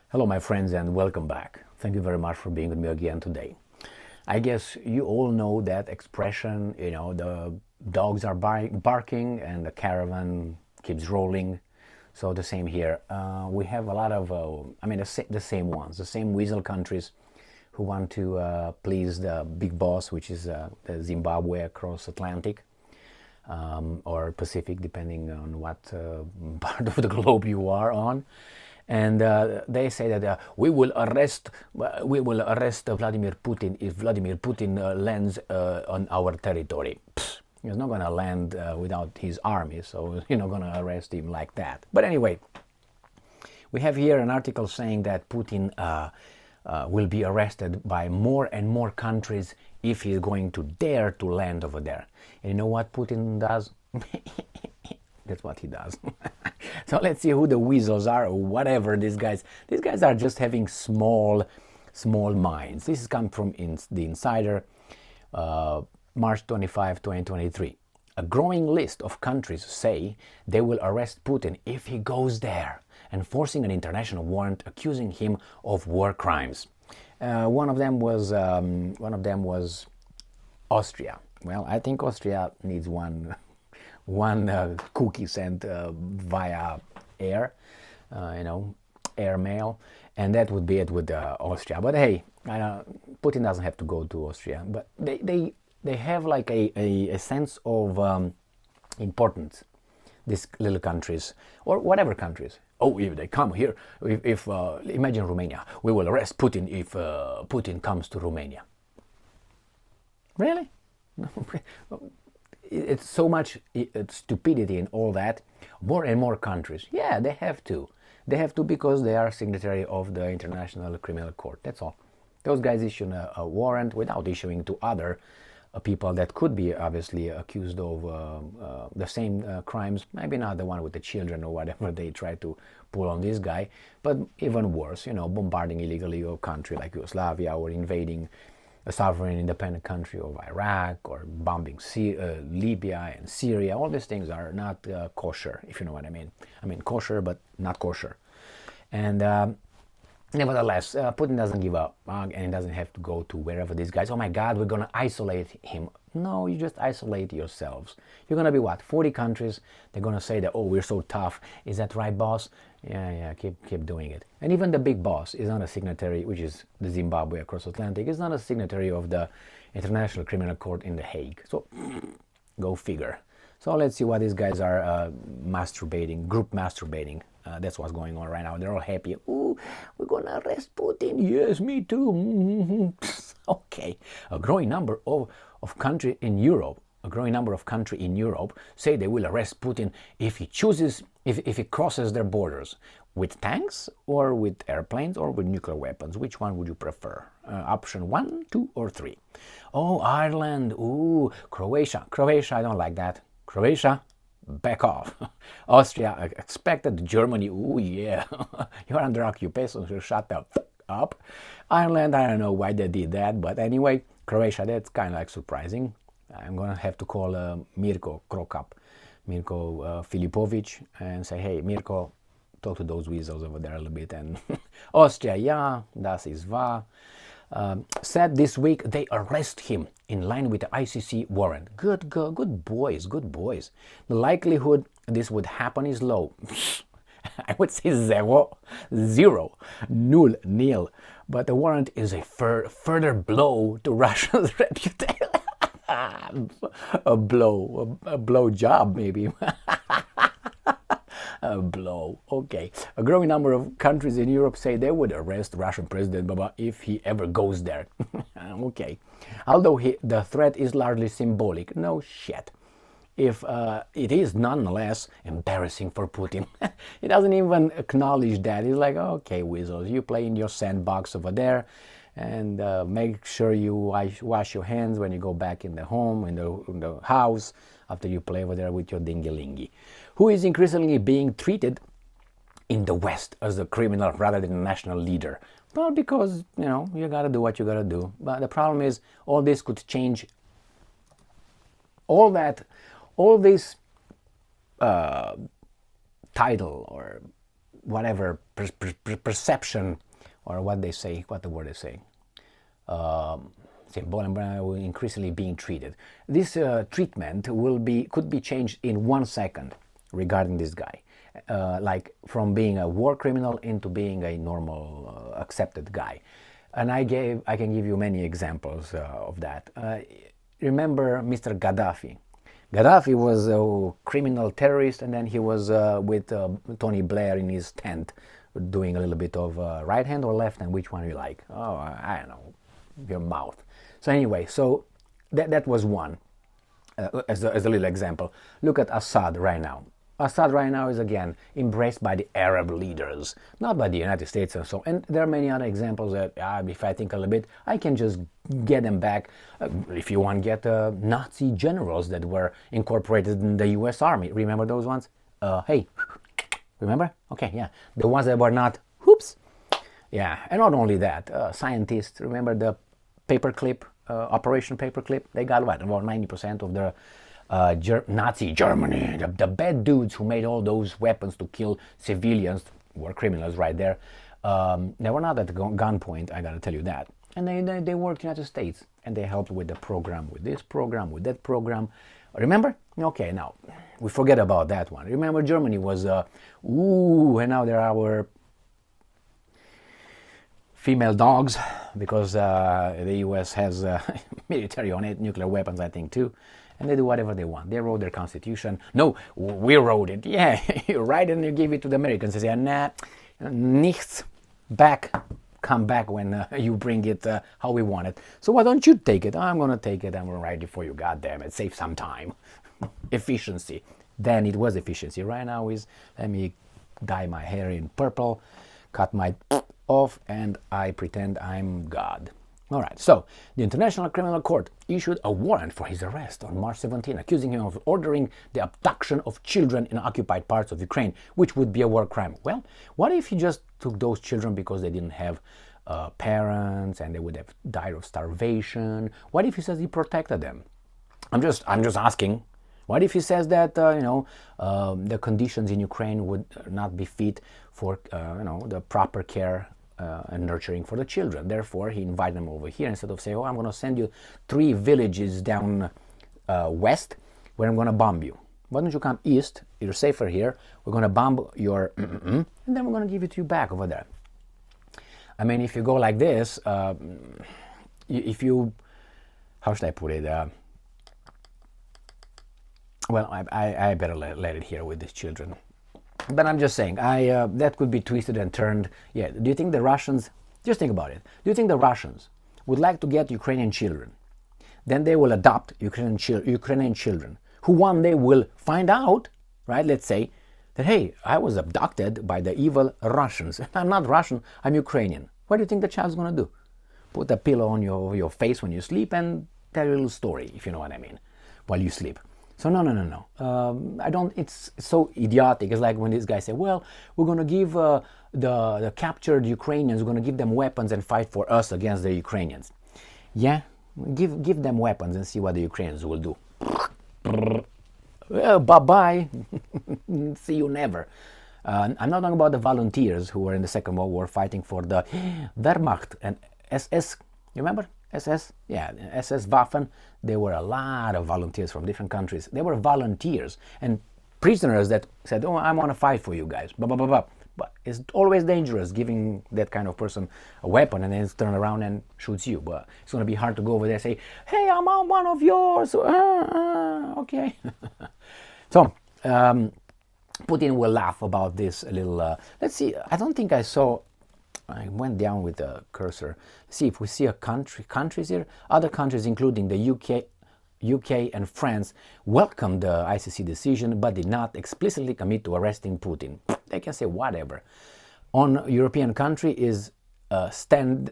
Hello, my friends, and welcome back. Thank you very much for being with me again today. I guess you all know that expression, the dogs are barking and the caravan keeps rolling. So the same here. We have a lot of, the same ones, the same weasel countries who want to please the big boss, which is the Zimbabwe across Atlantic or Pacific, depending on what part of the globe you are on. And they say that we will arrest Vladimir Putin if Vladimir Putin lands on our territory. Psst, he's not going to land without his army, so you're not going to arrest him like that. But anyway, we have here an article saying that Putin will be arrested by more and more countries if he's going to dare to land over there. And you know what Putin does? That's what he does. So let's see who the weasels are, or whatever these guys. These guys are just having small minds. This is come from the Insider, March 25, 2023. A growing list of countries say they will arrest Putin if he goes there, enforcing an international warrant accusing him of war crimes. One of them was Austria. Well, I think Austria needs one cookie sent via air, air mail, and that would be it with Austria. But hey, Putin doesn't have to go to Austria, but they have like a sense of importance, these little countries, or whatever countries. Oh, if they come here, if imagine Romania, we will arrest Putin if Putin comes to Romania. Really? It's so much stupidity in all that. More and more countries, yeah, they have to because they are signatory of the International Criminal Court. That's all. Those guys issue a warrant without issuing to other people that could be obviously accused of the same crimes. Maybe not the one with the children or whatever they try to pull on this guy, but even worse, bombarding illegally a country like Yugoslavia, or invading a sovereign independent country of Iraq, or bombing Libya and Syria. All these things are not kosher, if you know what I mean. I mean kosher, but not kosher. And nevertheless, Putin doesn't give up, and he doesn't have to go to wherever these guys, oh my God, we're going to isolate him. No, you just isolate yourselves. You're going to be what, 40 countries? They're going to say that, oh, we're so tough. Is that right, boss? Yeah, keep doing it. And even the big boss is not a signatory, which is the Zimbabwe across Atlantic, is not a signatory of the International Criminal Court in The Hague. So, go figure. So let's see what these guys are masturbating, group masturbating. That's what's going on right now. They're all happy. Ooh, we're going to arrest Putin. Yes, me too. Okay. A growing number of countries in Europe say they will arrest Putin if he chooses, if he crosses their borders with tanks or with airplanes or with nuclear weapons. Which one would you prefer? Option 1, 2, or 3? Oh, Ireland. Ooh, Croatia. I don't like that. Croatia, back off. Austria, expected. Germany, ooh, yeah. You're under occupation, so shut up. Ireland, I don't know why they did that, but anyway, Croatia, that's kind of like surprising. I'm going to have to call Mirko Filipovic, and say, hey, Mirko, talk to those weasels over there a little bit. And Austria, yeah, das ist wahr. Said this week they arrest him in line with the ICC warrant. Good boys. The likelihood this would happen is low. I would say zero, nil. But the warrant is a further blow to Russia's reputation. A blow job maybe. A blow. Okay. A growing number of countries in Europe say they would arrest Russian President Baba if he ever goes there. Okay. Although the threat is largely symbolic. No shit. If it is nonetheless embarrassing for Putin. He doesn't even acknowledge that. He's like, okay, weasels, you play in your sandbox over there, and make sure you wash your hands when you go back in the home, in the house, after you play over there with your dingy-lingy. Who is increasingly being treated in the West as a criminal rather than a national leader? Well, because, you gotta do what you gotta do. But the problem is, all this could change. All this title or whatever perception, or what they say, what the word they say, increasingly being treated. This treatment could be changed in 1 second regarding this guy, like from being a war criminal into being a normal, accepted guy. And I can give you many examples of that. Remember Mr. Gaddafi? Gaddafi was a criminal terrorist, and then he was with Tony Blair in his tent, doing a little bit of right hand or left hand, which one you like? Oh, I don't know, your mouth. So anyway, so that was one, as a little example. Look at Assad right now. Assad right now is again embraced by the Arab leaders, not by the United States and so on. And there are many other examples that, if I think a little bit, I can just get them back. If you want, get Nazi generals that were incorporated in the U.S. Army. Remember those ones? Hey, remember? Okay, yeah. The ones that were not, whoops. Yeah, and not only that, scientists, remember the paperclip, Operation Paperclip? They got what, about 90% of the Nazi Germany, the bad dudes who made all those weapons to kill civilians, were criminals right there. They were not at gunpoint, I gotta tell you that. And they worked in the United States, and they helped with the program, with this program, with that program. Remember? Okay, now, we forget about that one. Remember Germany was, and now there are our female dogs, because the US has military on it, nuclear weapons, I think, too. And they do whatever they want. They wrote their constitution. No, we wrote it. Yeah, you write it and you give it to the Americans. They say, nah, nichts, come back when you bring it how we want it. So why don't you take it? I'm going to take it. I'm going to write it for you. God damn it. Save some time. Efficiency. Then it was efficiency. Right now is, let me dye my hair in purple, cut my off, and I pretend I'm God. All right, so the International Criminal Court issued a warrant for his arrest on March 17, accusing him of ordering the abduction of children in occupied parts of Ukraine, which would be a war crime. Well, what if he just took those children because they didn't have parents and they would have died of starvation? What if he says he protected them? I'm just asking. What if he says that the conditions in Ukraine would not be fit for the proper care and nurturing for the children? Therefore, he invited them over here instead of saying, I'm going to send you 3 villages down west where I'm going to bomb you. Why don't you come east? You're safer here. We're going to bomb your and then we're going to give it to you back over there. I mean, if you go like this, if you, how should I put it? Well, I better let it here with these children. But I'm just saying, that could be twisted and turned. Yeah, do you think the Russians, just think about it, do you think the Russians would like to get Ukrainian children? Then they will adopt Ukrainian children, who one day will find out, right, let's say, that, hey, I was abducted by the evil Russians. I'm not Russian, I'm Ukrainian. What do you think the child's going to do? Put a pillow on your face when you sleep and tell you a little story, if you know what I mean, while you sleep. So no. I don't. It's so idiotic. It's like when these guys say, "Well, we're going to give the captured Ukrainians. We're going to give them weapons and fight for us against the Ukrainians." Yeah, give them weapons and see what the Ukrainians will do. Well, bye. See you never. I'm not talking about the volunteers who were in the Second World War fighting for the Wehrmacht and SS. You remember? SS? Yeah, SS Waffen. There were a lot of volunteers from different countries. They were volunteers and prisoners that said, oh, I want to fight for you guys. Blah, blah, blah, blah. But it's always dangerous giving that kind of person a weapon and then turn around and shoots you. But it's going to be hard to go over there and say, hey, I'm one of yours. Okay. So, Putin will laugh about this a little. Let's see. I don't think I saw. I went down with the cursor. See if we see a countries here. Other countries, including the UK and France, welcomed the ICC decision, but did not explicitly commit to arresting Putin. They can say whatever. On European country is stand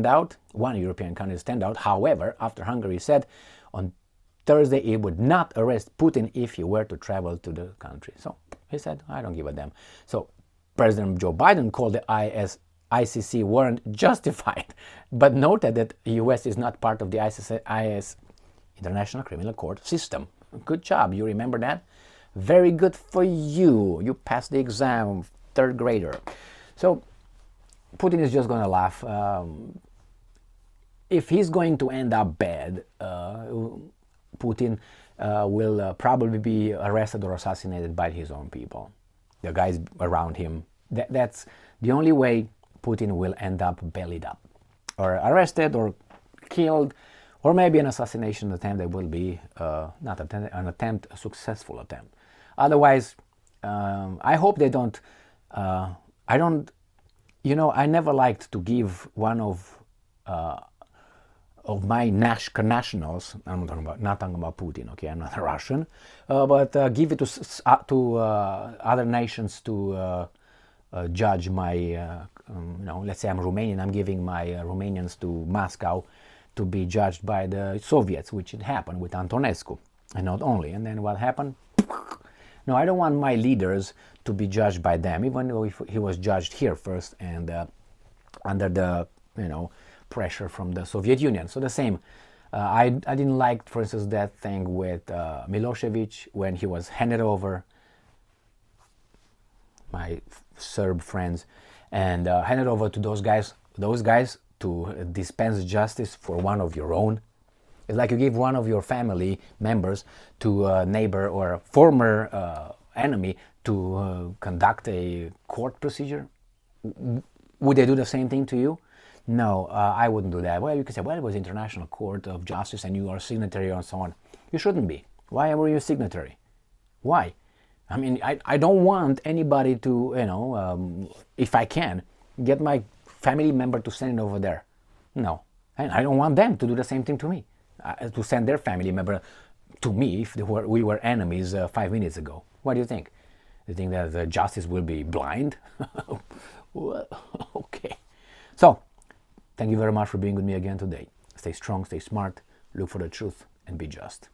out. One European country stand out. However, after Hungary said on Thursday it would not arrest Putin if he were to travel to the country. So he said, I don't give a damn. So President Joe Biden called the ICC warrant justified, but noted that the US is not part of the ICC International Criminal Court system. Good job, you remember that? Very good for you. You passed the exam, third grader. So Putin is just going to laugh. If he's going to end up bad, Putin will probably be arrested or assassinated by his own people, the guys around him. That's the only way Putin will end up bellied up, or arrested, or killed, or maybe an assassination attempt that will be not an attempt, a successful attempt. Otherwise, I hope they don't. I don't. I never liked to give one of my nationals. I'm not talking about Putin. Okay, I'm not a Russian, but give it to other nations to judge my. Let's say I'm Romanian. I'm giving my Romanians to Moscow to be judged by the Soviets, which it happened with Antonescu, and not only. And then what happened? No, I don't want my leaders to be judged by them, even though he was judged here first and under the pressure from the Soviet Union. So the same. I didn't like, for instance, that thing with Milosevic when he was handed over, my Serb friends, and handed over to those guys to dispense justice for one of your own. It's like you give one of your family members to a neighbor or a former enemy to conduct a court procedure. Would they do the same thing to you? No, I wouldn't do that. Well, you could say, well, it was International Court of Justice and you are a signatory and so on. You shouldn't be. Why were you a signatory? Why? I mean, I don't want anybody to, if I can, get my family member to send it over there. No. And I don't want them to do the same thing to me. To send their family member to me if we were enemies 5 minutes ago. What do you think? Do you think that the justice will be blind? Well, okay. So, thank you very much for being with me again today. Stay strong, stay smart, look for the truth, and be just.